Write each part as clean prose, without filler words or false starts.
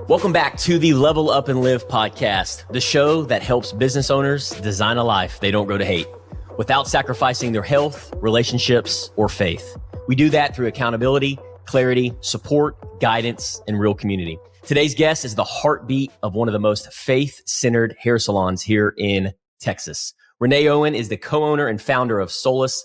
Welcome back to the Level Up and Live podcast, the show that helps business owners design a life they don't grow to hate without sacrificing their health, relationships, or faith. We do that through accountability, clarity, support, guidance, and real community. Today's guest is the heartbeat of one of the most faith-centered hair salons here in Texas. Renee Owen is the co-owner and founder of Solace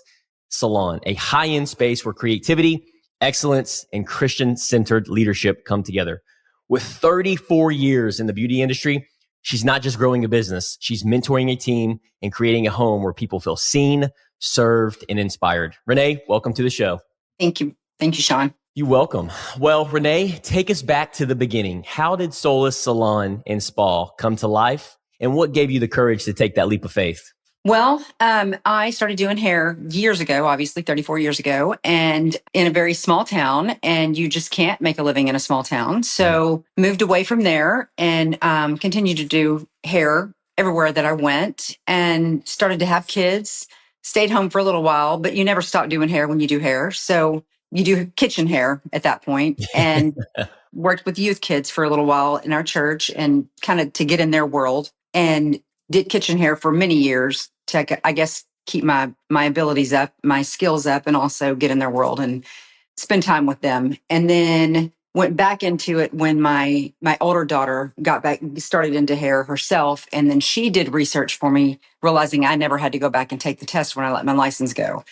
Salon, a high-end space where creativity, excellence, and Christian-centered leadership come together. With 34 years in the beauty industry, she's not just growing a business, she's mentoring a team and creating a home where people feel seen, served, and inspired. Renee, welcome to the show. Thank you. Thank you, Sean. You're welcome. Well, Renee, take us back to the beginning. How did Solace Salon and Spa come to life? And what gave you the courage to take that leap of faith? Well, I started doing hair years ago, obviously 34 years ago, and in a very small town, and you just can't make a living in a small town. So moved away from there and continued to do hair everywhere that I went and started to have kids, stayed home for a little while, but you never stop doing hair when you do hair. So you do kitchen hair at that point and worked with youth kids for a little while in our church and kind of to get in their world and did kitchen hair for many years to, I guess, keep my abilities up, my skills up, and also get in their world and spend time with them. And then went back into it when my older daughter started into hair herself. And then she did research for me, realizing I never had to go back and take the test when I let my license go.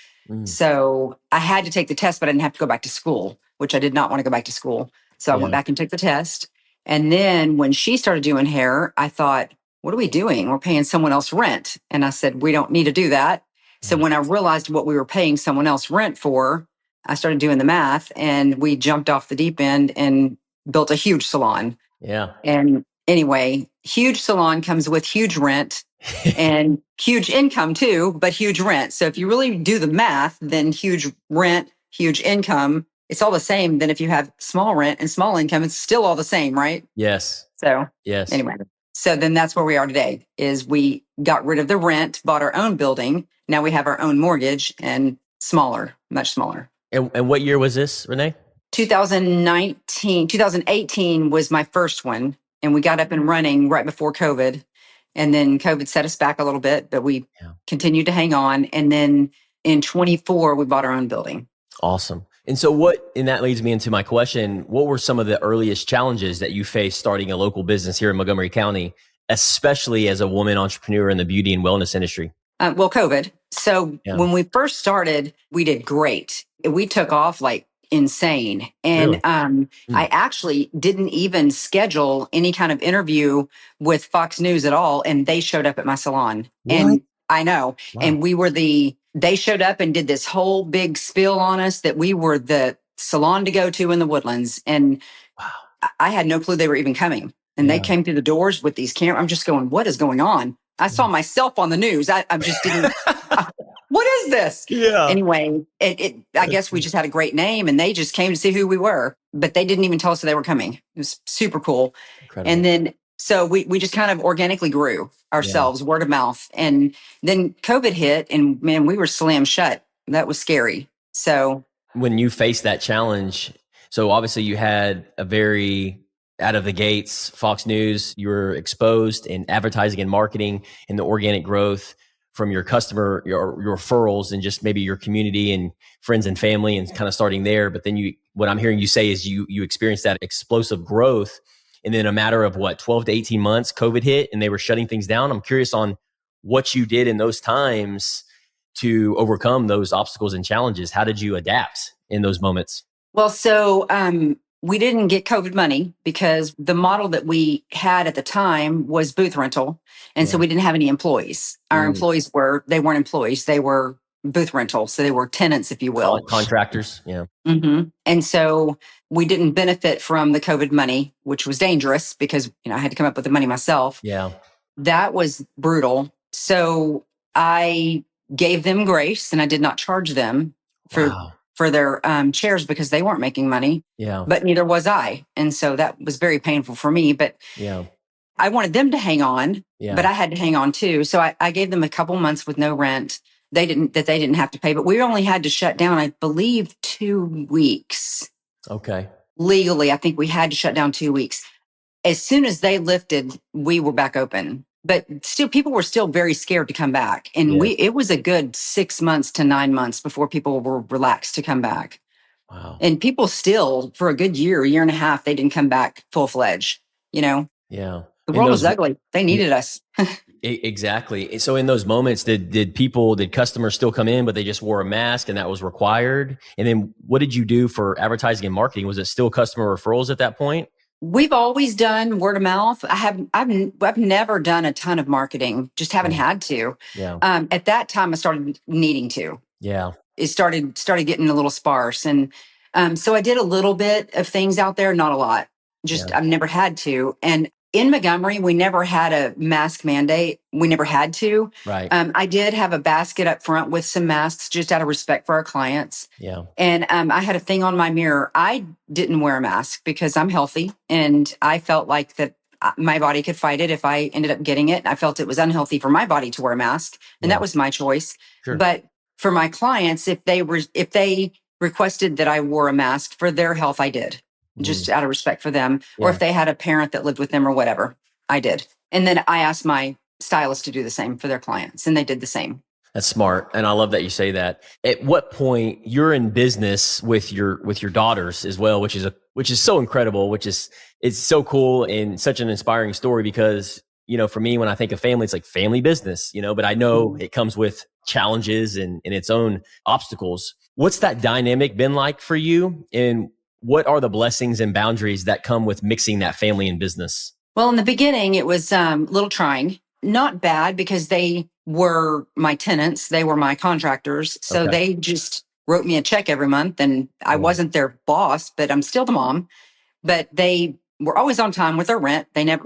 So I had to take the test, but I didn't have to go back to school, which I did not want to go back to school. So I went back and took the test. And then when she started doing hair, I thought, what are we doing? We're paying someone else rent. And I said, we don't need to do that. So when I realized what we were paying someone else rent for, I started doing the math and we jumped off the deep end and built a huge salon. Yeah. And anyway, huge salon comes with huge rent and huge income too, but huge rent. So if you really do the math, then huge rent, huge income, it's all the same. Then if you have small rent and small income, it's still all the same, right? Yes. So yes. Anyway. So then that's where we are today, is we got rid of the rent, bought our own building. Now we have our own mortgage and smaller, much smaller. And what year was this, Renee? 2018 was my first one. And we got up and running right before COVID. And then COVID set us back a little bit, but we continued to hang on. And then in 24, we bought our own building. Awesome. And so and that leads me into my question, what were some of the earliest challenges that you faced starting a local business here in Montgomery County, especially as a woman entrepreneur in the beauty and wellness industry? Well, COVID. So when we first started, we did great. We took off like insane. And really? I actually didn't even schedule any kind of interview with Fox News at all. And they showed up at my salon. What? And I know. Wow. And they showed up and did this whole big spiel on us that we were the salon to go to in the Woodlands. And I had no clue they were even coming. And they came through the doors with these cameras. I'm just going, what is going on? I saw myself on the news. I just didn't, what is this? Yeah. Anyway, I guess we just had a great name and they just came to see who we were, but they didn't even tell us that they were coming. It was super cool. Incredible. And then, so we just kind of organically grew ourselves, word of mouth. And then COVID hit and man, we were slammed shut. That was scary. So when you faced that challenge, so obviously you had a very out of the gates, Fox News, you were exposed in advertising and marketing and the organic growth from your customer, your referrals and just maybe your community and friends and family and kind of starting there. But then what I'm hearing you say is you experienced that explosive growth. And then a matter of 12 to 18 months, COVID hit and they were shutting things down. I'm curious on what you did in those times to overcome those obstacles and challenges. How did you adapt in those moments? Well, so we didn't get COVID money because the model that we had at the time was booth rental. And so we didn't have any employees. Our employees they weren't employees. They were booth rental. So they were tenants, if you will. Contractors. Yeah. Mm-hmm. And so we didn't benefit from the COVID money, which was dangerous because, I had to come up with the money myself. Yeah. That was brutal. So I gave them grace and I did not charge them for their chairs because they weren't making money. Yeah. But neither was I. And so that was very painful for me. But I wanted them to hang on, but I had to hang on too. So I gave them a couple months with no rent. They didn't have to pay, but we only had to shut down, I believe, 2 weeks. Okay. Legally, I think we had to shut down 2 weeks. As soon as they lifted, we were back open. But still, people were still very scared to come back. And Yes. it was a good 6 months to 9 months before people were relaxed to come back. Wow. And people still, for a good year and a half, they didn't come back full fledged. Yeah. The In world was those, ugly. They needed us. exactly. So in those moments, did customers still come in, but they just wore a mask and that was required? And then what did you do for advertising and marketing? Was it still customer referrals at that point? We've always done word of mouth. I've never done a ton of marketing, just haven't Yeah. had to. Yeah. At that time, I started needing to. Yeah. It started getting a little sparse, and so I did a little bit of things out there, not a lot. Just Yeah. I've never had to. And in Montgomery, we never had a mask mandate. We never had to. Right. I did have a basket up front with some masks, just out of respect for our clients. Yeah. And I had a thing on my mirror. I didn't wear a mask because I'm healthy, and I felt like that my body could fight it if I ended up getting it. I felt it was unhealthy for my body to wear a mask, and Yeah. that was my choice. Sure. But for my clients, if they requested that I wore a mask for their health, I did, just out of respect for them. Yeah. Or if they had a parent that lived with them or whatever, I did. And then I asked my stylist to do the same for their clients, and they did the same. That's smart. And I love that you say that. At what point you're in business with your daughters as well, which is so incredible, it's so cool and such an inspiring story because, for me, when I think of family, it's like family business, but I know it comes with challenges and its own obstacles. What's that dynamic been like for you? And what are the blessings and boundaries that come with mixing that family and business? Well, in the beginning, it was a little trying. Not bad because they were my tenants. They were my contractors. So they just wrote me a check every month, and I wasn't their boss, but I'm still the mom. But they were always on time with their rent. They never,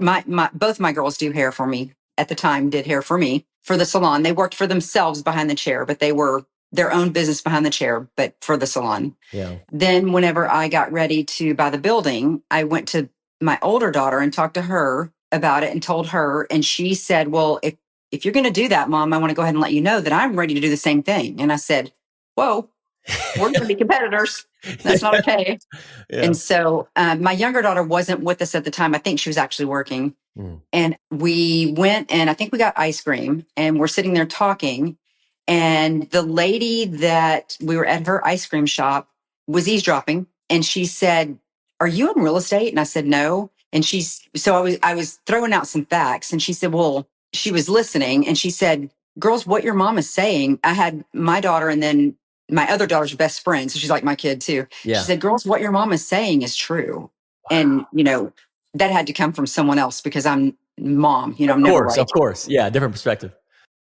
both my girls do hair for me at the time, did hair for me for the salon. They worked for themselves behind the chair, but they were their own business behind the chair, but for the salon. Yeah. Then whenever I got ready to buy the building, I went to my older daughter and talked to her about it and told her. And she said, well, if you're going to do that, Mom, I want to go ahead and let you know that I'm ready to do the same thing. And I said, whoa, we're going to be competitors. That's not okay. Yeah. And so my younger daughter wasn't with us at the time. I think she was actually working. And we went and I think we got ice cream and we're sitting there talking. And the lady that we were at her ice cream shop was eavesdropping. And she said, are you in real estate? And I said, no. And I was throwing out some facts. And she said, well, she was listening. And she said, girls, what your mom is saying. I had my daughter and then my other daughter's best friend. So she's like my kid too. Yeah. She said, girls, what your mom is saying is true. Wow. And, that had to come from someone else because I'm mom, I'm never right. Of course. Yeah. Different perspective.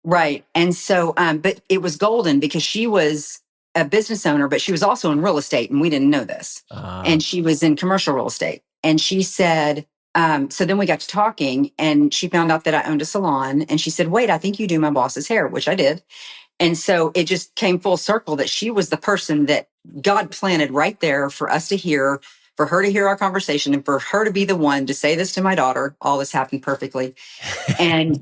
Right. And so, but it was golden because she was a business owner, but she was also in real estate and we didn't know this. And she was in commercial real estate. And she said, so then we got to talking and she found out that I owned a salon and she said, wait, I think you do my boss's hair, which I did. And so it just came full circle that she was the person that God planted right there for us to hear, for her to hear our conversation and for her to be the one to say this to my daughter. All this happened perfectly. And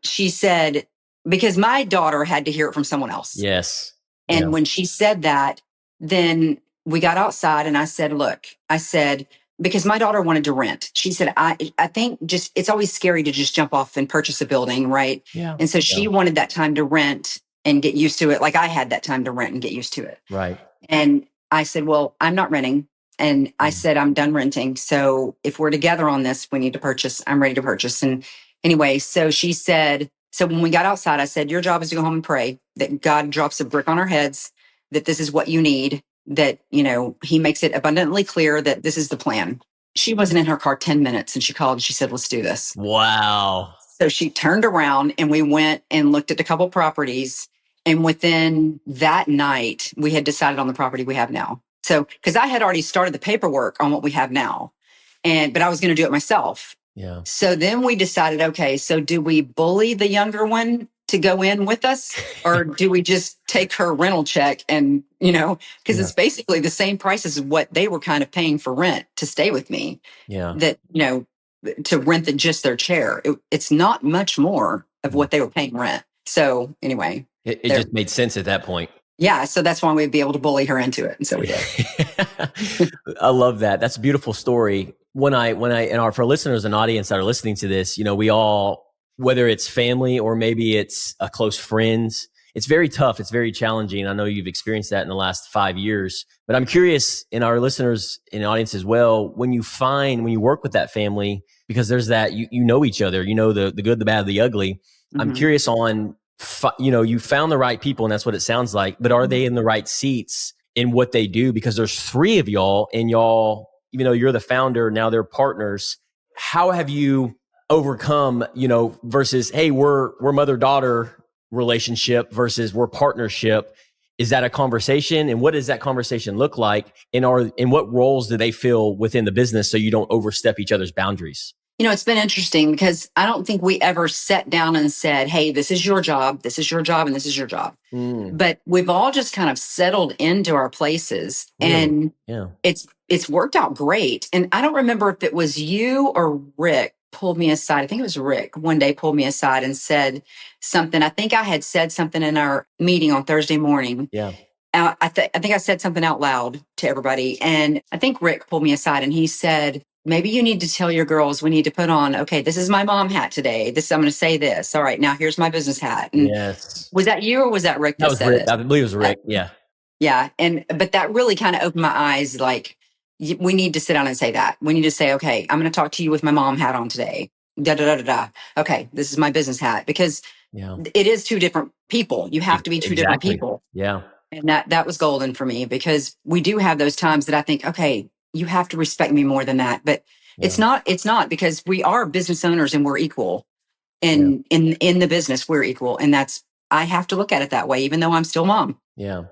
she said, because my daughter had to hear it from someone else. Yes. And when she said that, then we got outside and I said, look, because my daughter wanted to rent. She said, I think just, it's always scary to just jump off and purchase a building. Right. Yeah. And so she wanted that time to rent and get used to it. Like I had that time to rent and get used to it. Right. And I said, well, I'm not renting. And I said, I'm done renting. So if we're together on this, we need to purchase. I'm ready to purchase. And anyway, so she said, so when we got outside, I said, your job is to go home and pray that God drops a brick on our heads, that this is what you need, that, he makes it abundantly clear that this is the plan. She wasn't in her car 10 minutes and she called and she said, let's do this. Wow. So she turned around and we went and looked at a couple properties. And within that night, we had decided on the property we have now. So, because I had already started the paperwork on what we have now, but I was going to do it myself. Yeah. So then we decided, okay, so do we bully the younger one to go in with us or do we just take her rental check and, because it's basically the same price as what they were kind of paying for rent to stay with me. Yeah. That, to rent just their chair. It's not much more of what they were paying rent. So anyway. It just made sense at that point. Yeah. So that's why we'd be able to bully her into it. And so we did. I love that. That's a beautiful story. For listeners and audience that are listening to this, we all, whether it's family or maybe it's a close friends, it's very tough. It's very challenging. I know you've experienced that in the last 5 years, but I'm curious in our listeners in the audience as well, when you work with that family, because there's that, you know each other, the good, the bad, the ugly. I'm curious on, you found the right people and that's what it sounds like, but are they in the right seats in what they do? Because there's 3 of y'all and y'all, even though you're the founder, now they're partners. How have you overcome, versus, hey, we're mother-daughter relationship versus we're partnership? Is that a conversation? And what does that conversation look like? And what roles do they fill within the business so you don't overstep each other's boundaries? It's been interesting because I don't think we ever sat down and said, hey, this is your job, this is your job, and this is your job. But we've all just kind of settled into our places. Really? And yeah, it's worked out great. And I don't remember if it was you or Rick pulled me aside. I think it was Rick one day pulled me aside and said something. I think I had said something in our meeting on Thursday morning. Yeah. I think I said something out loud to everybody. And I think Rick pulled me aside and he said, maybe you need to tell your girls we need to put on, okay, this is my mom hat today. I'm going to say this. All right, now here's my business hat. And yes. Was that you or was that Rick? That was Rick. I believe it was Rick. Yeah. Yeah. But that really kind of opened my eyes. Like, we need to sit down and say that. We need to say, okay, I'm going to talk to you with my mom hat on today. Da, da, da, da, da. Okay, this is my business hat. Because it is 2 different people. You have to be 2 different people. Yeah. And that was golden for me because we do have those times that I think, okay, you have to respect me more than that. But it's not because we are business owners and we're equal. And in the business, we're equal. And I have to look at it that way, even though I'm still mom. Yeah.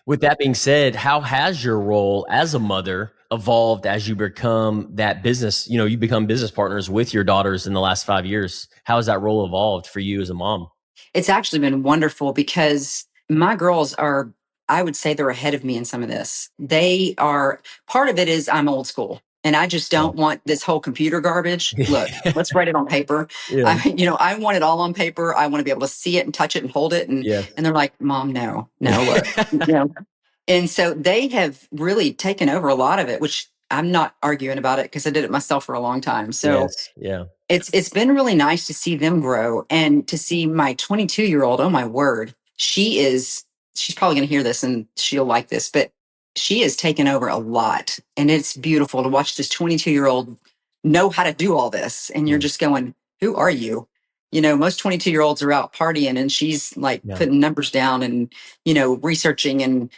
With that being said, how has your role as a mother evolved as you become that business, you become business partners with your daughters in the last 5 years? How has that role evolved for you as a mom? It's actually been wonderful because my girls are, I would say they're ahead of me in some of this. They are, part of it is I'm old school and I just don't want this whole computer garbage. Look, let's write it on paper. Yeah. I want it all on paper. I want to be able to see it and touch it and hold it. And they're like, Mom, no, look. And so they have really taken over a lot of it, which I'm not arguing about it because I did it myself for a long time. So it's been really nice to see them grow and to see my 22-year-old. Oh my word. She's probably going to hear this and she'll like this, but she has taken over a lot. And it's beautiful to watch this 22-year-old know how to do all this. And you're just going, who are you? Most 22-year-olds are out partying and she's like putting numbers down and, researching and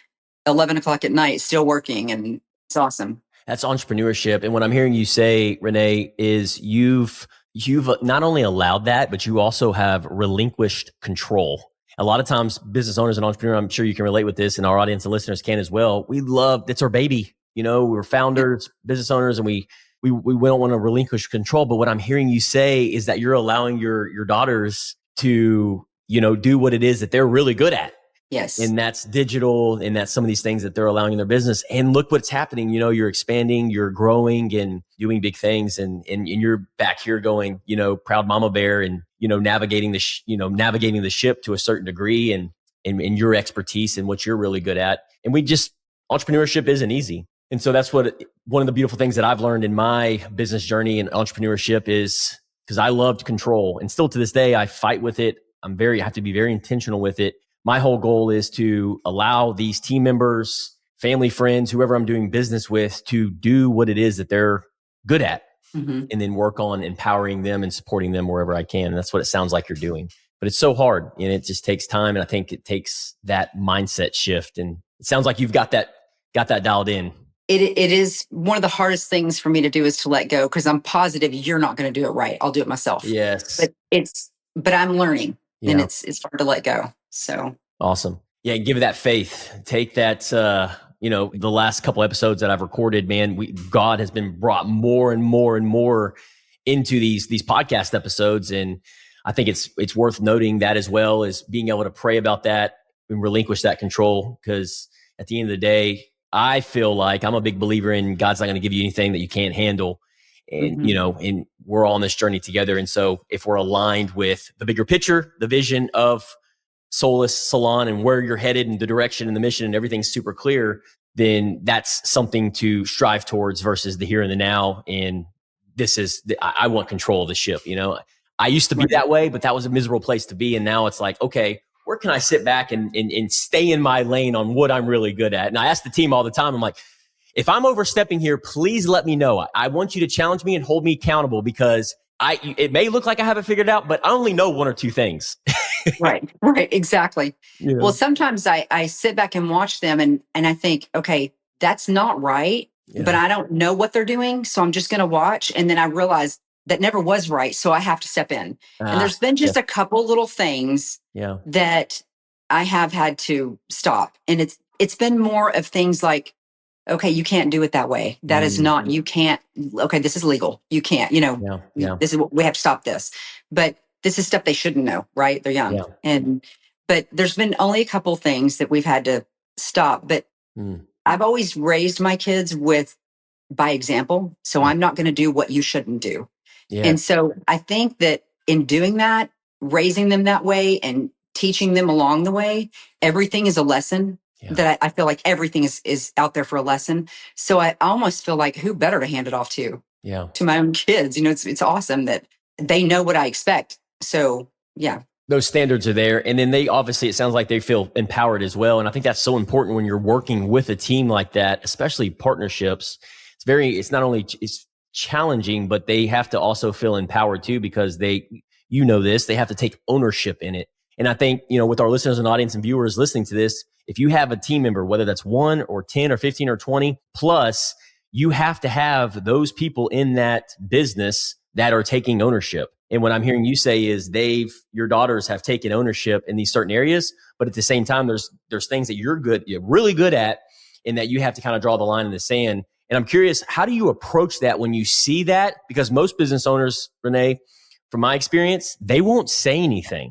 11 o'clock at night, still working. And it's awesome. That's entrepreneurship. And what I'm hearing you say, Renee, is you've not only allowed that, but you also have relinquished control. A lot of times business owners and entrepreneurs, I'm sure you can relate with this and our audience and listeners can as well. It's our baby. We're founders, business owners, and we don't want to relinquish control. But what I'm hearing you say is that you're allowing your daughters to, do what it is that they're really good at. Yes. And that's digital and that's some of these things that they're allowing in their business. And look what's happening. You're expanding, you're growing and doing big things. And you're back here going, proud mama bear and, navigating the ship to a certain degree and your expertise and what you're really good at. And entrepreneurship isn't easy. And so that's one of the beautiful things that I've learned in my business journey and entrepreneurship is because I loved control and still to this day, I fight with it. I have to be very intentional with it. My whole goal is to allow these team members, family, friends, whoever I'm doing business with to do what it is that they're good at and then work on empowering them and supporting them wherever I can. And that's what it sounds like you're doing. But it's so hard and it just takes time. And I think it takes that mindset shift. And it sounds like you've got that dialed in. It is one of the hardest things for me to do is to let go because I'm positive you're not going to do it right. I'll do it myself. Yes. But I'm learning and it's hard to let go. So awesome. Yeah. Give it that faith. Take that, the last couple episodes that I've recorded, man, God has been brought more and more and more into these podcast episodes. And I think it's worth noting that as well as being able to pray about that and relinquish that control. Because at the end of the day, I feel like I'm a big believer in God's not going to give you anything that you can't handle. And, and we're all on this journey together. And so if we're aligned with the bigger picture, the vision of Solace Salon and where you're headed and the direction and the mission and everything's super clear, then that's something to strive towards versus the here and the now. And I want control of the ship. I used to be that way, but that was a miserable place to be. And now it's like, okay, where can I sit back and stay in my lane on what I'm really good at? And I ask the team all the time, I'm like, if I'm overstepping here, please let me know. I want you to challenge me and hold me accountable because it may look like I have it figured out, but I only know one or two things. Right, exactly. Yeah. Well, sometimes I sit back and watch them and I think, okay, that's not right, but I don't know what they're doing. So I'm just going to watch. And then I realize that never was right. So I have to step in. And there's been just a couple little things that I have had to stop. And it's been more of things like, okay, you can't do it that way. That is not, you can't, okay, this is legal. You can't, this is what we have to stop this. But this is stuff they shouldn't know, right? They're young. But there's been only a couple things that we've had to stop. But I've always raised my kids by example. So I'm not going to do what you shouldn't do. And so I think that in doing that, raising them that way and teaching them along the way, everything is a lesson. That I feel like everything is out there for a lesson. So I almost feel like who better to hand it off to my own kids. It's awesome that they know what I expect. So those standards are there. And then it sounds like they feel empowered as well. And I think that's so important when you're working with a team like that, especially partnerships. It's not only it's challenging, but they have to also feel empowered too, because they have to take ownership in it. And I think, with our listeners and audience and viewers listening to this, if you have a team member, whether that's 1 or 10 or 15 or 20 plus, you have to have those people in that business that are taking ownership. And what I'm hearing you say is your daughters have taken ownership in these certain areas, but at the same time, there's things that you're really good at, and that you have to kind of draw the line in the sand. And I'm curious, how do you approach that when you see that? Because most business owners, Renee, from my experience, they won't say anything.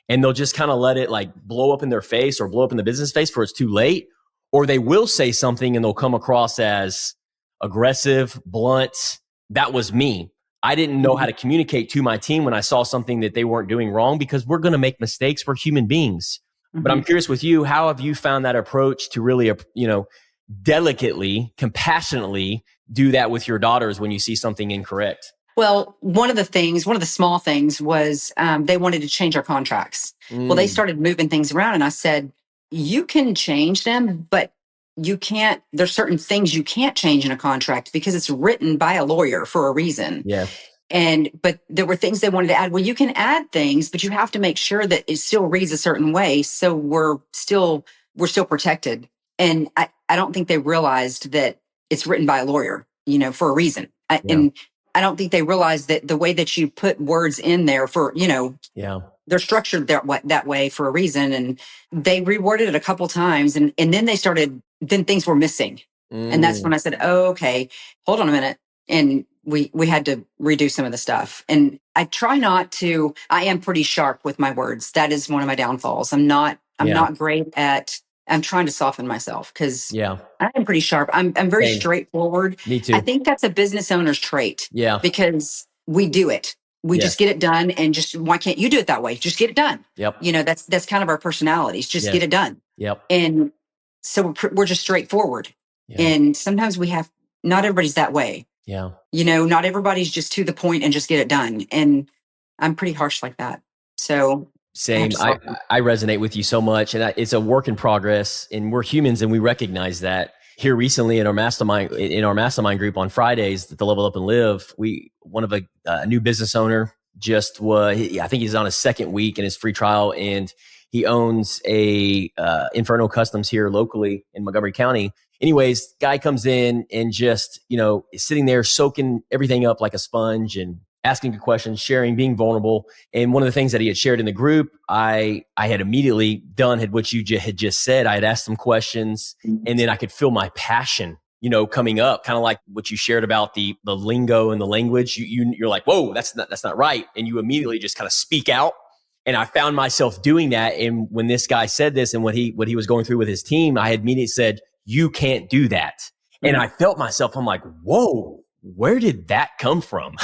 And they'll just kind of let it like blow up in their face or blow up in the business face before it's too late. Or they will say something and they'll come across as aggressive, blunt. That was me. I didn't know how to communicate to my team when I saw something that they weren't doing wrong, because we're going to make mistakes. We're human beings. But I'm curious with you, how have you found that approach to really, delicately, compassionately do that with your daughters when you see something incorrect? Well, one of the small things was they wanted to change our contracts. Well, they started moving things around and I said, you can change them, but you can't, there's certain things you can't change in a contract because it's written by a lawyer for a reason. But there were things they wanted to add. Well, you can add things, but you have to make sure that it still reads a certain way. So we're still protected. And I don't think they realized that it's written by a lawyer, for a reason. And I don't think they realized that the way that you put words in there for, they're structured that way for a reason. And they reworded it a couple times. And then then things were missing. And that's when I said, oh, okay, hold on a minute. And we had to redo some of the stuff. And I am pretty sharp with my words. That is one of my downfalls. I'm not great at, I'm trying to soften myself because I am pretty sharp. I'm very straightforward. Me too. I think that's a business owner's trait. Because we do it. We just get it done, and why can't you do it that way? Just get it done. That's kind of our personalities. Just get it done. And so we're just straightforward. And sometimes not everybody's that way. Not everybody's just to the point and just get it done. And I'm pretty harsh like that. So same. I resonate with you so much, and it's a work in progress, and we're humans, and we recognize that. Here recently in our mastermind group on Fridays at the Level Up and Live, one of a new business owner I think he's on his second week in his free trial, and he owns a Inferno Customs here locally in Montgomery County. Anyways, guy comes in and just, is sitting there soaking everything up like a sponge and asking good questions, sharing, being vulnerable. And one of the things that he had shared in the group, I had immediately done what you had just said. I had asked some questions, and then I could feel my passion, coming up, kind of like what you shared about the lingo and the language. You're like, whoa, that's not right. And you immediately just kind of speak out. And I found myself doing that. And when this guy said this and what he was going through with his team, I had immediately said, you can't do that. And I felt myself, I'm like, whoa, where did that come from?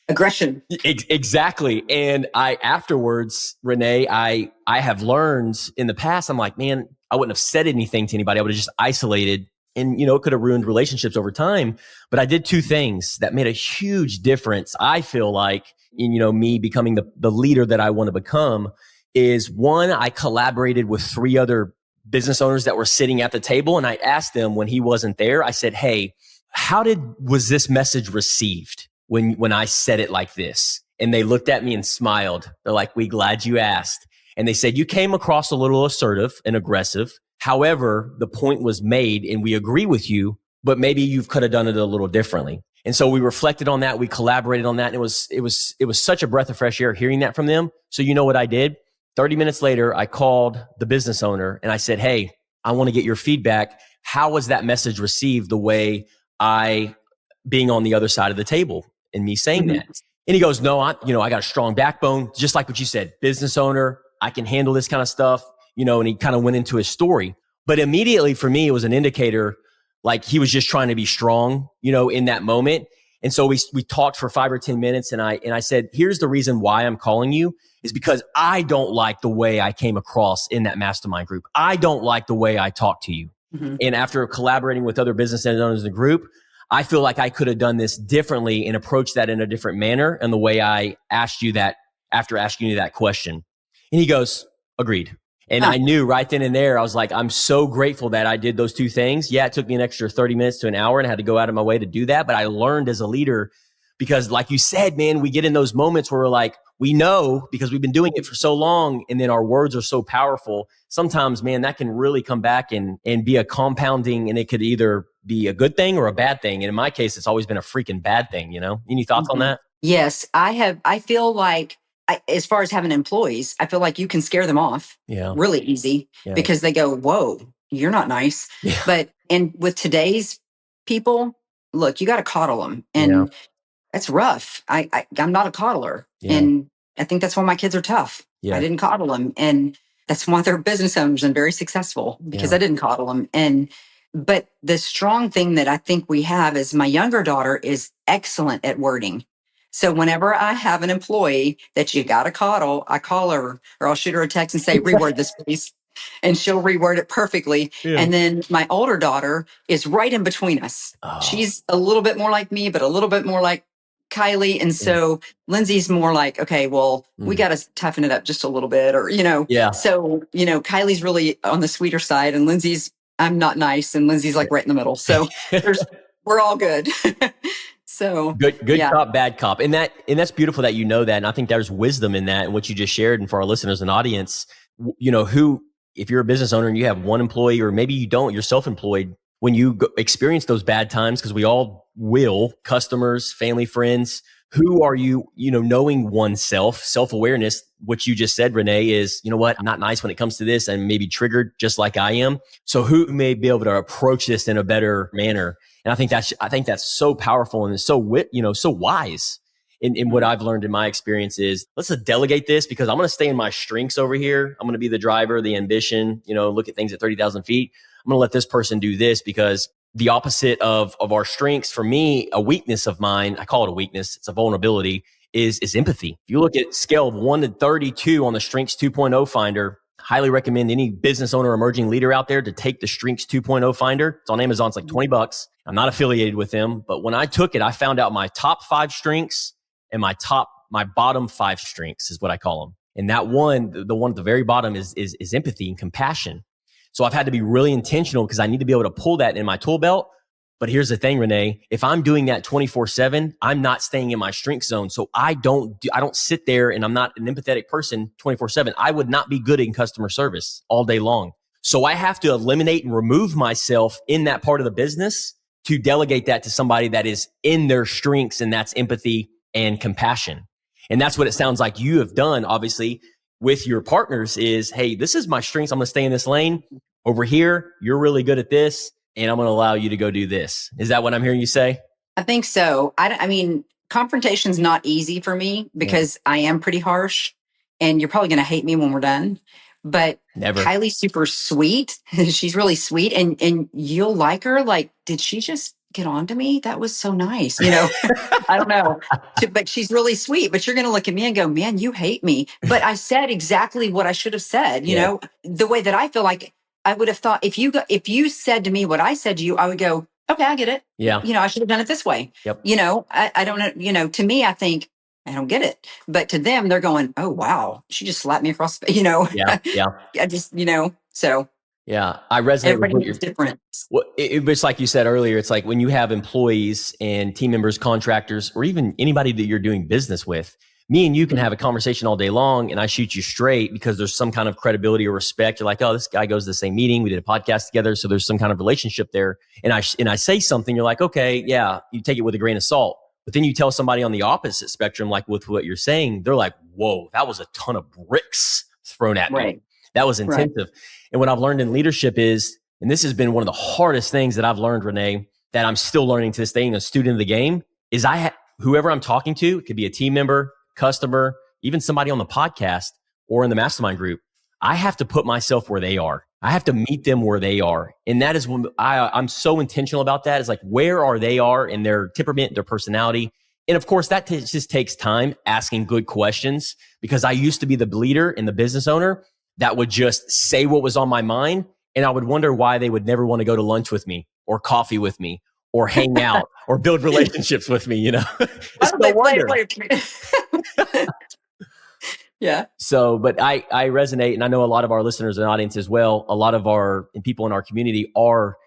Aggression. Exactly. And afterwards, Renee, I have learned in the past, I'm like, man, I wouldn't have said anything to anybody. I would have just isolated, and, it could have ruined relationships over time. But I did two things that made a huge difference. I feel like in, me becoming the leader that I want to become is, one, I collaborated with three other business owners that were sitting at the table. And I asked them when he wasn't there, I said, hey, was this message received when I said it like this? And they looked at me and smiled. They're like, we glad you asked. And they said, you came across a little assertive and aggressive. However, the point was made and we agree with you, but maybe you could have done it a little differently. And so we reflected on that. We collaborated on that. And it was such a breath of fresh air hearing that from them. So you know what I did? 30 minutes later, I called the business owner and I said, hey, I want to get your feedback. How was that message received the way I being on the other side of the table and me saying that? And he goes, no, I got a strong backbone, just like what you said, business owner, I can handle this kind of stuff, and he kind of went into his story. But immediately for me, it was an indicator, like he was just trying to be strong, in that moment. And so we talked for 5 or 10 minutes and I said, here's the reason why I'm calling you is because I don't like the way I came across in that mastermind group. I don't like the way I talked to you. Mm-hmm. And after collaborating with other business owners in the group, I feel like I could have done this differently and approached that in a different manner. And the way I asked you that after asking you that question. And he goes, agreed. And I knew right then and there, I was like, I'm so grateful that I did those two things. Yeah, it took me an extra 30 minutes to an hour and I had to go out of my way to do that. But I learned as a leader because like you said, man, we get in those moments where we're like, we know because we've been doing it for so long and then our words are so powerful. Sometimes, man, that can really come back and be a compounding, and it could either be a good thing or a bad thing. And in my case, it's always been a freaking bad thing, Any thoughts on that? Yes, I feel like as far as having employees, I feel like you can scare them off really easy because they go, whoa, you're not nice. Yeah. And with today's people, look, you got to coddle them. And that's rough. I'm not a coddler. Yeah. And I think that's why my kids are tough. Yeah. I didn't coddle them. And that's why they're business owners and very successful because I didn't coddle them. But the strong thing that I think we have is my younger daughter is excellent at wording. So whenever I have an employee that you got to coddle, I call her or I'll shoot her a text and say, reword this, please. And she'll reword it perfectly. Yeah. And then my older daughter is right in between us. Oh. She's a little bit more like me, but a little bit more like Kylie. And so Lindsay's more like, okay, well, we got to toughen it up just a little bit or, Yeah. So, Kylie's really on the sweeter side and Lindsay's, I'm not nice. And Lindsay's like right in the middle. So we're all good. So good cop, bad cop. And that's beautiful that you know that. And I think there's wisdom in that and what you just shared. And for our listeners and audience, if you're a business owner and you have one employee or maybe you don't, you're self-employed, when you experience those bad times, because we all will, customers, family, friends, who are you, knowing oneself, self-awareness, what you just said, Renee, is, you know what, I'm not nice when it comes to this and maybe triggered just like I am. So who may be able to approach this in a better manner? And I think that's so powerful and it's so, so wise. In what I've learned in my experience is let's delegate this because I'm going to stay in my strengths over here. I'm going to be the driver, the ambition, look at things at 30,000 feet. I'm going to let this person do this because the opposite of our strengths, for me, a weakness of mine, I call it a weakness. It's a vulnerability is empathy. If you look at scale of 1 to 32 on the Strengths 2.0 Finder, highly recommend any business owner, emerging leader out there to take the Strengths 2.0 Finder. It's on Amazon. It's like $20. I'm not affiliated with them, but when I took it, I found out my top 5 strengths and my bottom 5 strengths is what I call them. And that one, the one at the very bottom is empathy and compassion. So I've had to be really intentional because I need to be able to pull that in my tool belt. But here's the thing, Renee, if I'm doing that 24/7, I'm not staying in my strength zone. So I don't sit there and I'm not an empathetic person 24/7. I would not be good in customer service all day long. So I have to eliminate and remove myself in that part of the business to delegate that to somebody that is in their strengths, and that's empathy and compassion. And that's what it sounds like you have done, obviously, with your partners is, hey, this is my strengths. I'm going to stay in this lane. Over here, you're really good at this, and I'm going to allow you to go do this. Is that what I'm hearing you say? I think so. I mean, confrontation's not easy for me because I am pretty harsh, and you're probably going to hate me when we're done. But never. Kylie's super sweet. She's really sweet, and you'll like her. Like, did she just get on to me? That was so nice. I don't know. But she's really sweet. But you're going to look at me and go, man, you hate me. But I said exactly what I should have said, Yeah. the way that I feel like I would have thought if you said to me what I said to you, I would go, okay, I get it. Yeah. I should have done it this way. Yep. I don't know. To me, I think I don't get it. But to them, they're going, oh, wow, she just slapped me across, Yeah. Yeah. I just, so. Yeah. I resonate with Everybody is different. Well, it's like you said earlier, it's like when you have employees and team members, contractors, or even anybody that you're doing business with, me and you can have a conversation all day long and I shoot you straight because there's some kind of credibility or respect. You're like, oh, this guy goes to the same meeting. We did a podcast together. So there's some kind of relationship there. And I say something, you're like, okay, yeah, you take it with a grain of salt. But then you tell somebody on the opposite spectrum, like with what you're saying, they're like, whoa, that was a ton of bricks thrown at me. That was intensive. Right. And what I've learned in leadership is, and this has been one of the hardest things that I've learned, Renee, that I'm still learning to this day, a student of the game, is whoever I'm talking to, it could be a team member, customer, even somebody on the podcast or in the mastermind group. I have to put myself where they are. I have to meet them where they are. And that is when I'm so intentional about that. It's like, where are they are in their temperament, their personality. And of course, that just takes time asking good questions, because I used to be the leader and the business owner that would just say what was on my mind. And I would wonder why they would never want to go to lunch with me or coffee with me or hang out or build relationships with me, It's no wonder. Yeah. So, but I resonate, and I know a lot of our listeners and audience as well. A lot of and people in our community are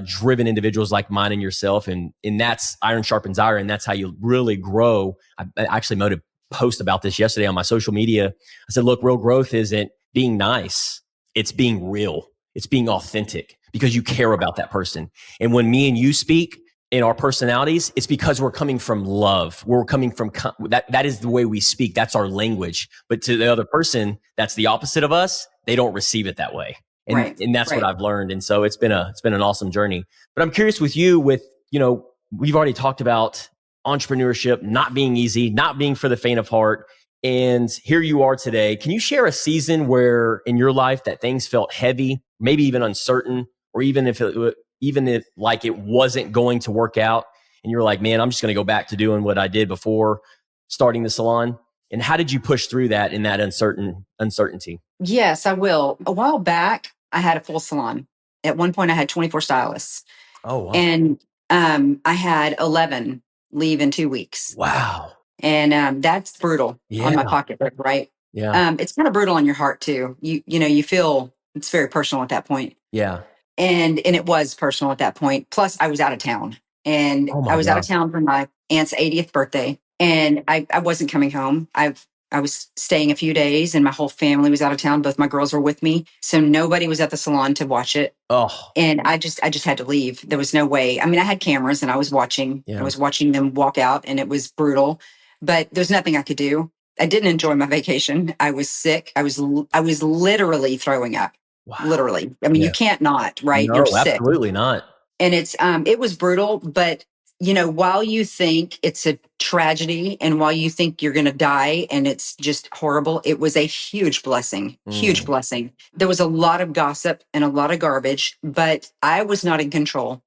driven individuals like mine and yourself. And that's iron sharpens iron. That's how you really grow. I actually made a post about this yesterday on my social media. I said, look, real growth isn't being nice. It's being real. It's being authentic because you care about that person. And when me and you speak in our personalities, it's because we're coming from love. We're coming from that is the way we speak. That's our language. But to the other person, that's the opposite of us. They don't receive it that way. And that's what I've learned. And so it's been an awesome journey. But I'm curious with you we've already talked about entrepreneurship not being easy, not being for the faint of heart. And here you are today. Can you share a season where in your life that things felt heavy, maybe even uncertain, or even if like it wasn't going to work out and you're like, man, I'm just going to go back to doing what I did before starting the salon? And how did you push through that in that uncertainty? Yes, I will. A while back, I had a full salon. At one point, I had 24 stylists. Oh, wow. And I had 11 leave in 2 weeks. Wow. And that's brutal on my pocketbook, right? Yeah. It's kind of brutal on your heart too. You feel it's very personal at that point. Yeah. And it was personal at that point. Plus, I was out of town, and I was out of town for my aunt's 80th birthday, and I wasn't coming home. I was staying a few days, and my whole family was out of town. Both my girls were with me, so nobody was at the salon to watch it. Oh. And I just had to leave. There was no way. I mean, I had cameras, and I was watching. Yeah. I was watching them walk out, and it was brutal. But there's nothing I could do. I didn't enjoy my vacation. I was sick. I was literally throwing up. Wow. Literally. I mean, you can't not, right? No, you're sick. Absolutely not. And it was brutal, but while you think it's a tragedy and while you think you're going to die and it's just horrible, it was a huge blessing, huge blessing. There was a lot of gossip and a lot of garbage, but I was not in control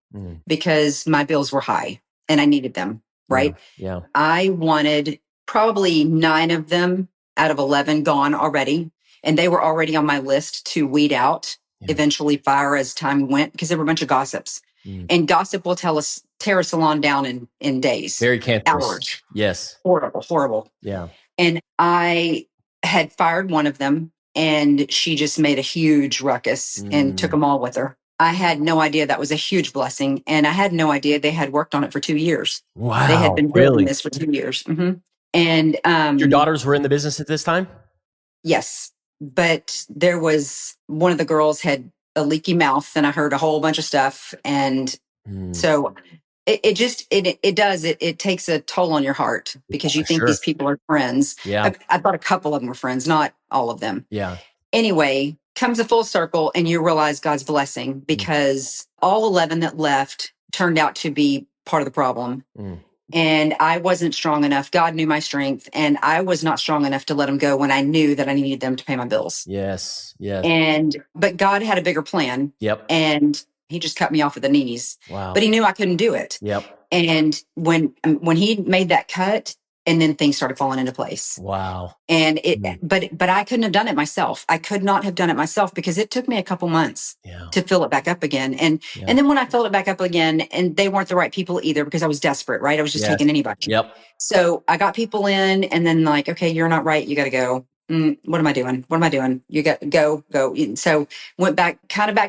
because my bills were high and I needed them, right? Yeah. I wanted probably 9 of them out of 11 gone already. And they were already on my list to weed out, eventually fire as time went, because there were a bunch of gossips. And gossip will tear a salon down in days. Very cancerous. Hours. Yes. Horrible. Yeah. And I had fired one of them, and she just made a huge ruckus and took them all with her. I had no idea that was a huge blessing. And I had no idea they had worked on it for 2 years. Wow. They had been building this for 2 years. And your daughters were in the business at this time? Yes. But there was one of the girls had a leaky mouth, and I heard a whole bunch of stuff. And so it takes a toll on your heart because you think these people are friends. Yeah. I thought a couple of them were friends, not all of them. Yeah. Anyway, comes a full circle and you realize God's blessing, because all 11 that left turned out to be part of the problem. And I wasn't strong enough. God knew my strength, and I was not strong enough to let them go when I knew that I needed them to pay my bills. Yes. But God had a bigger plan. Yep. And He just cut me off at the knees, Wow. but he knew I couldn't do it. Yep. And when he made that cut, and then things started falling into place. Wow. And but I couldn't have done it myself. I could not have done it myself because it took me a couple months to fill it back up again. And then when I filled it back up again, and they weren't the right people either, because I was desperate, right? I was just taking anybody. Yep. So I got people in, and then like, okay, you're not right. You got to go. What am I doing? What am I doing? You got to go. So went back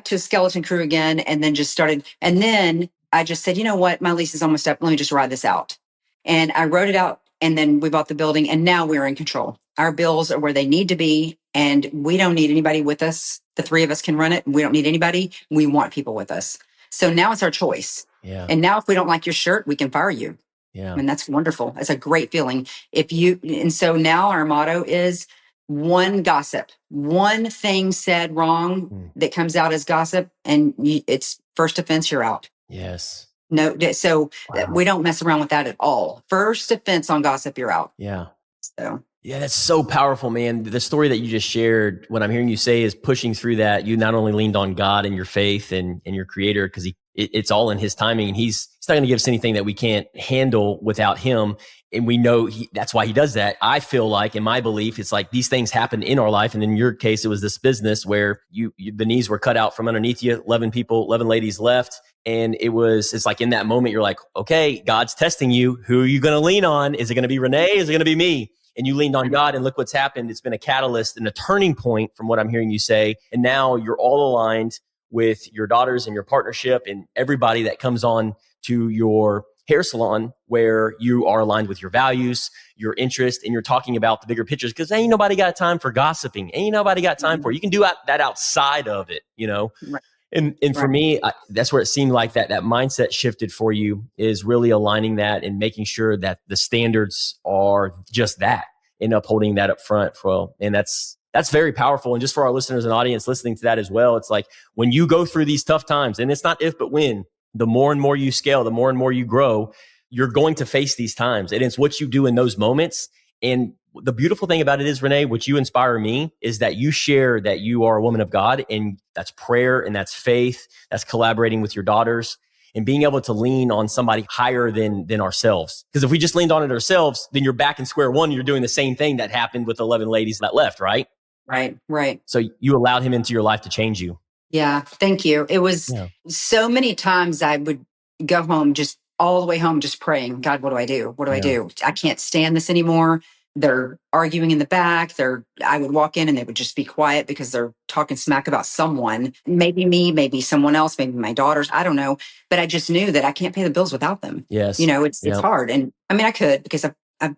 to a skeleton crew again, and then just started. And then I just said, you know what? My lease is almost up. Let me just ride this out. And I wrote it out. And then we bought the building, and now we're in control. Our bills are where they need to be, and we don't need anybody with us. The three of us can run it. And we don't need anybody. We want people with us. So now it's our choice. Yeah. And now if we don't like your shirt, we can fire you. Yeah. And that's wonderful. That's a great feeling. And so now our motto is one gossip, one thing said wrong that comes out as gossip, and it's first offense, you're out. Yes. No, so we don't mess around with that at all. First offense on gossip, you're out. Yeah. So. Yeah, that's so powerful, man. The story that you just shared, what I'm hearing you say is pushing through that. You not only leaned on God and your faith and your creator, because it's all in his timing, and he's not going to give us anything that we can't handle without him. And we know that's why he does that. I feel like, in my belief, it's like these things happen in our life. And in your case, it was this business where the knees were cut out from underneath you, 11 ladies left. And it's like in that moment, you're like, okay, God's testing you. Who are you going to lean on? Is it going to be Renee? Is it going to be me? And you leaned on God, and look what's happened. It's been a catalyst and a turning point from what I'm hearing you say. And now you're all aligned with your daughters and your partnership and everybody that comes on to your hair salon, where you are aligned with your values, your interest, and you're talking about the bigger pictures, because ain't nobody got time for gossiping. Ain't nobody got time for it. You can do that outside of it, Right. And for me, that's where it seemed like that mindset shifted for you, is really aligning that and making sure that the standards are just that, and upholding that up front. And that's very powerful. And just for our listeners and audience listening to that as well, it's like when you go through these tough times, and it's not if, but when, the more and more you scale, the more and more you grow, you're going to face these times. And it's what you do in those moments. And the beautiful thing about it is, Renee, what you inspire me is that you share that you are a woman of God, and that's prayer, and that's faith, that's collaborating with your daughters, and being able to lean on somebody higher than ourselves. Because if we just leaned on it ourselves, then you're back in square one. You're doing the same thing that happened with 11 ladies that left, right? Right. So you allowed him into your life to change you. Yeah. Thank you. It was so many times I would go home, just all the way home, just praying, God, what do I do? What do I do? I can't stand this anymore. They're arguing in the back. I would walk in, and they would just be quiet because they're talking smack about someone, maybe me, maybe someone else, maybe my daughters. I don't know. But I just knew that I can't pay the bills without them. Yes. It's hard. And I mean, I could, because I've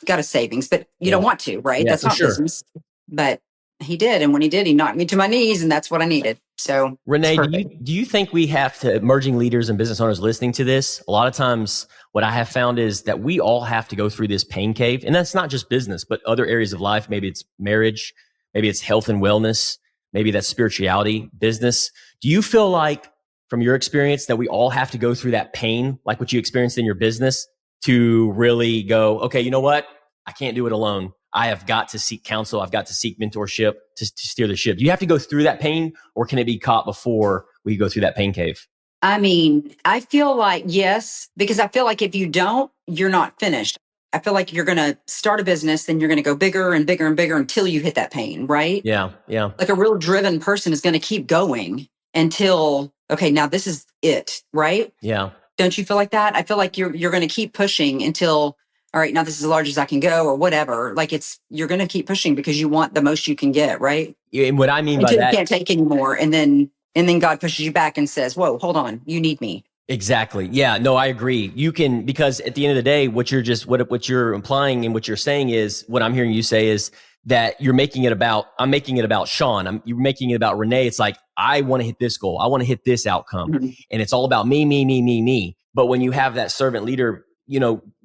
got a savings, but you don't want to, right? That's not business. But he did. And when he did, he knocked me to my knees, and that's what I needed. So Renee, do you think we have to, emerging leaders and business owners listening to this, a lot of times what I have found is that we all have to go through this pain cave. And that's not just business, but other areas of life. Maybe it's marriage, maybe it's health and wellness, maybe that's spirituality, business. Do you feel like, from your experience, that we all have to go through that pain, like what you experienced in your business, to really go, okay, you know what? I can't do it alone. I have got to seek counsel. I've got to seek mentorship to steer the ship. Do you have to go through that pain, or can it be caught before we go through that pain cave? I mean, I feel like yes, because I feel like if you don't, you're not finished. I feel like you're going to start a business, then you're going to go bigger and bigger and bigger until you hit that pain, right? Yeah. Like a real driven person is going to keep going until, okay, now this is it, right? Yeah. Don't you feel like that? I feel like you're going to keep pushing until, all right, now this is as large as I can go, or whatever. Like you're going to keep pushing because you want the most you can get, right? And what I mean by that, you can't take anymore. And then God pushes you back and says, whoa, hold on, you need me. Exactly. Yeah, no, I agree. You can, because at the end of the day, what you're implying and what you're saying is, what I'm hearing you say is that I'm making it about Sean. You're making it about Renee. It's like, I want to hit this goal. I want to hit this outcome. Mm-hmm. And it's all about me. But when you have that servant leader,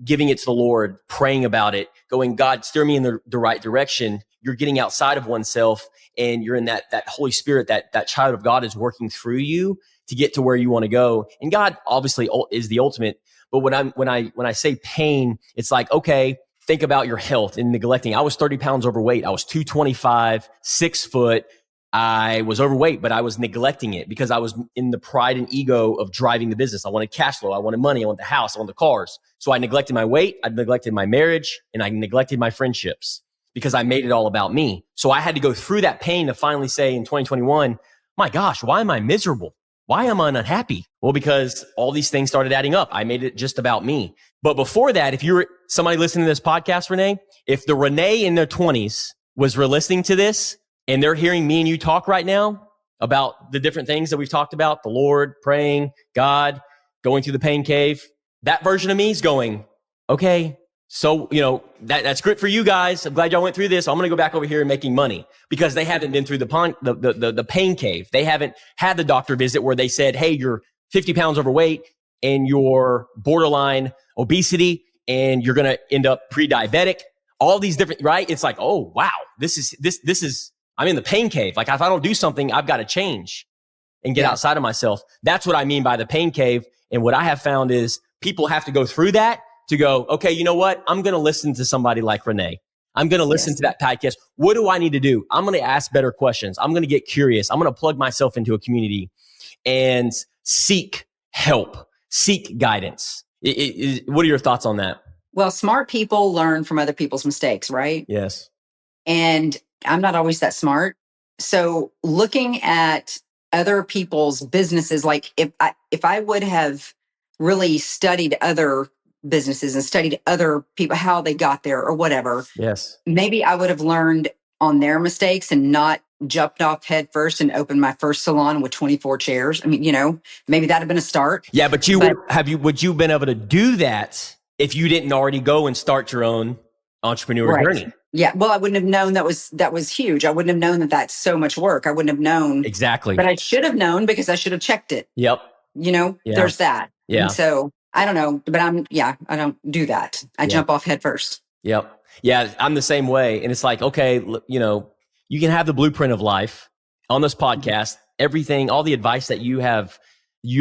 giving it to the Lord, praying about it, going, God, steer me in the right direction. You're getting outside of oneself, and you're in that Holy Spirit, that child of God is working through you to get to where you want to go. And God obviously is the ultimate. But when I say pain, it's like, okay, think about your health and neglecting. I was 30 pounds overweight. I was 225, 6 foot, I was overweight, but I was neglecting it because I was in the pride and ego of driving the business. I wanted cash flow. I wanted money. I wanted the house. I wanted the cars. So I neglected my weight. I neglected my marriage, and I neglected my friendships because I made it all about me. So I had to go through that pain to finally say in 2021, my gosh, why am I miserable? Why am I unhappy? Well, because all these things started adding up. I made it just about me. But before that, if you're somebody listening to this podcast, Renee, if the Renee in their 20s was listening to this, and they're hearing me and you talk right now about the different things that we've talked about, the Lord, praying, God, going through the pain cave, that version of me is going, okay, so, that's great for you guys. I'm glad y'all went through this. I'm going to go back over here and making money because they haven't been through the pain cave. They haven't had the doctor visit where they said, hey, you're 50 pounds overweight and you're borderline obesity and you're going to end up pre-diabetic. All these different, right? It's like, oh, wow, this is, I'm in the pain cave. Like if I don't do something, I've got to change and get outside of myself. That's what I mean by the pain cave. And what I have found is people have to go through that to go, okay, you know what? I'm going to listen to somebody like Renee. I'm going to listen to that podcast. What do I need to do? I'm going to ask better questions. I'm going to get curious. I'm going to plug myself into a community and seek help, seek guidance. What are your thoughts on that? Well, smart people learn from other people's mistakes, right? Yes. And I'm not always that smart. So looking at other people's businesses, like if I would have really studied other businesses and studied other people, how they got there or whatever, yes, maybe I would have learned on their mistakes and not jumped off head first and opened my first salon with 24 chairs. I mean, maybe that'd have been a start. Yeah, but would you been able to do that if you didn't already go and start your own entrepreneur journey? Yeah. Well, I wouldn't have known that was huge. I wouldn't have known that that's so much work. I wouldn't have known. Exactly. But I should have known because I should have checked it. Yep. There's that. Yeah. And so I don't know, but I don't do that. I jump off head first. Yep. Yeah. I'm the same way. And it's like, okay, you can have the blueprint of life on this podcast, everything, all the advice that you have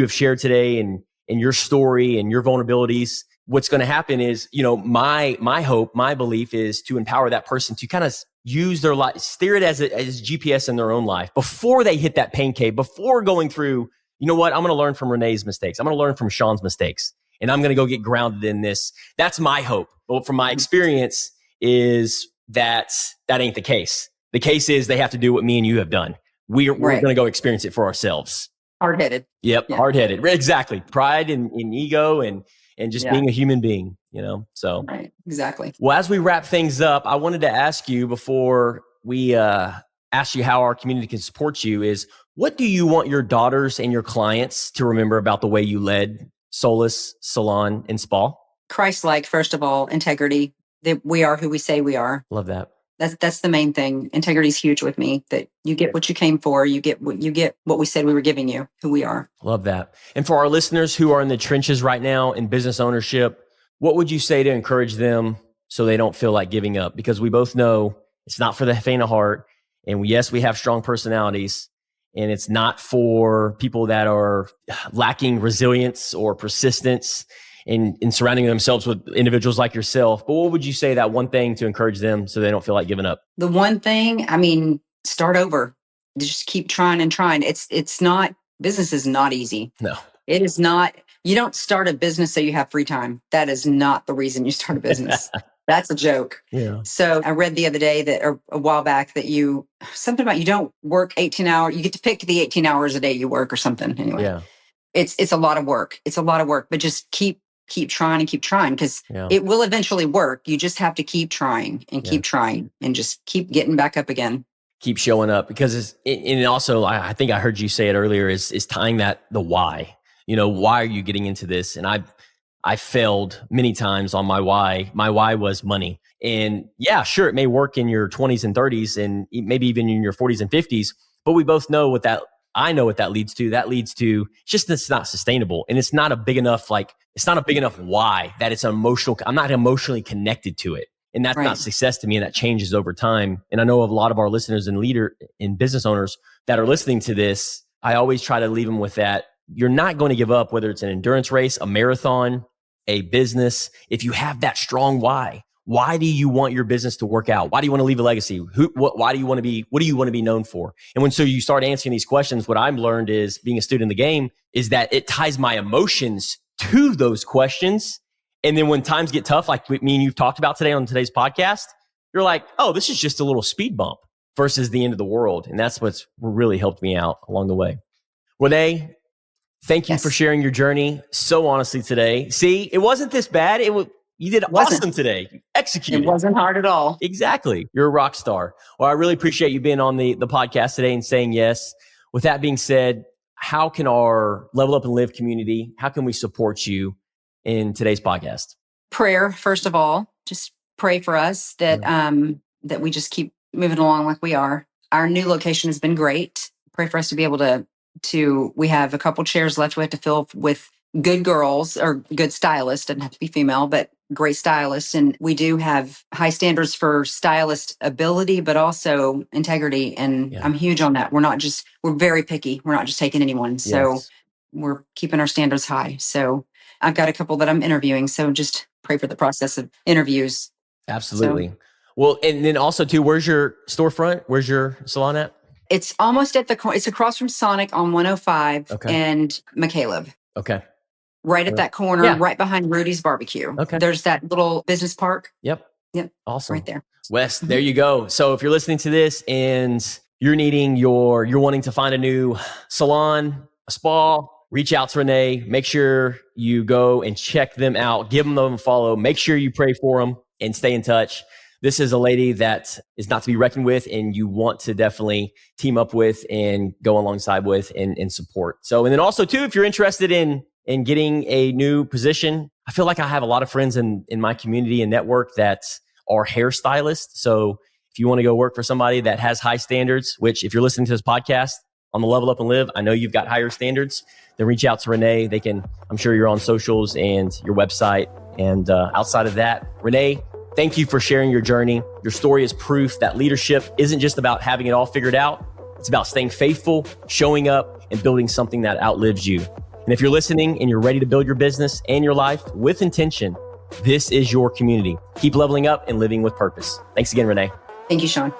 shared today and your story and your vulnerabilities. What's going to happen is, my hope, my belief is to empower that person to kind of use their life, steer it as GPS in their own life before they hit that pain cave, before going through, I'm going to learn from Renee's mistakes. I'm going to learn from Sean's mistakes, and I'm going to go get grounded in this. That's my hope. But from my experience is that ain't the case. The case is they have to do what me and you have done. We're going to go experience it for ourselves. Hard-headed. Yep. Yeah. Hard-headed. Exactly. Pride and ego and just being a human being, so. Right. Exactly. Well, as we wrap things up, I wanted to ask you before we ask you how our community can support you is, what do you want your daughters and your clients to remember about the way you led Solace Salon and Spa? Christ-like, first of all, integrity. That we are who we say we are. Love that. That's the main thing. Integrity is huge with me, that you get what you came for. You get what we said we were giving you, who we are. Love that. And for our listeners who are in the trenches right now in business ownership, what would you say to encourage them so they don't feel like giving up? Because we both know it's not for the faint of heart. And yes, we have strong personalities, and it's not for people that are lacking resilience or persistence in surrounding themselves with individuals like yourself. But what would you say that one thing to encourage them so they don't feel like giving up? The one thing, start over. Just keep trying and trying. Business is not easy. No. It is not. You don't start a business so you have free time. That is not the reason you start a business. That's a joke. Yeah. So I read the other day or a while back that something about you don't work 18 hours. You get to pick the 18 hours a day you work or something. Anyway, yeah. It's a lot of work. It's a lot of work, but just keep trying and keep trying because it will eventually work. You just have to keep trying and keep trying and just keep getting back up again. Keep showing up because and also I think I heard you say it earlier is tying the why. Why are you getting into this? And I failed many times on my why. My why was money. And yeah, sure, it may work in your 20s and 30s and maybe even in your 40s and 50s, but we both know I know what that leads to. That leads to it's not sustainable. And it's not a big enough why that it's I'm not emotionally connected to it. And that's not success to me. And that changes over time. And I know of a lot of our listeners and business owners that are listening to this. I always try to leave them with that. You're not going to give up, whether it's an endurance race, a marathon, a business. If you have that strong why Why do you want your business to work out? Why do you want to leave a legacy? Why do you want to be, what do you want to be known for? And so you start answering these questions, what I've learned is being a student in the game is that it ties my emotions to those questions. And then when times get tough, like me and you've talked about today on today's podcast, you're like, oh, this is just a little speed bump versus the end of the world. And that's what's really helped me out along the way. Renee, thank you for sharing your journey so honestly today. See, it wasn't this bad. You did awesome today. You executed. It wasn't hard at all. Exactly. You're a rock star. Well, I really appreciate you being on the podcast today and saying yes. With that being said, how can our Level Up and Live community, how can we support you in today's podcast? Prayer, first of all. Just pray for us that that we just keep moving along like we are. Our new location has been great. Pray for us to be able to we have a couple chairs left we have to fill with good girls or good stylists. Doesn't have to be female, but great stylists. And we do have high standards for stylist ability, but also integrity. And I'm huge on that. We're very picky. We're not just taking anyone. So we're keeping our standards high. So I've got a couple that I'm interviewing. So just pray for the process of interviews. Absolutely. So, well, and then also too, where's your storefront? Where's your salon at? It's almost at it's across from Sonic on 105 and McCaleb. Okay. Right at that corner, right behind Rudy's Barbecue. Okay. There's that little business park. Yep. Awesome. Right there. Wes, there you go. So if you're listening to this and you're wanting to find a new salon, a spa, reach out to Renee. Make sure you go and check them out. Give them a follow. Make sure you pray for them and stay in touch. This is a lady that is not to be reckoned with and you want to definitely team up with and go alongside with and support. So, and then also too, if you're interested in getting a new position, I feel like I have a lot of friends in my community and network that are hairstylists. So if you want to go work for somebody that has high standards, which if you're listening to this podcast on the Level Up and Live, I know you've got higher standards, then reach out to Renee. I'm sure you're on socials and your website. And outside of that, Renee, thank you for sharing your journey. Your story is proof that leadership isn't just about having it all figured out. It's about staying faithful, showing up, and building something that outlives you. And if you're listening and you're ready to build your business and your life with intention, this is your community. Keep leveling up and living with purpose. Thanks again, Renee. Thank you, Sean.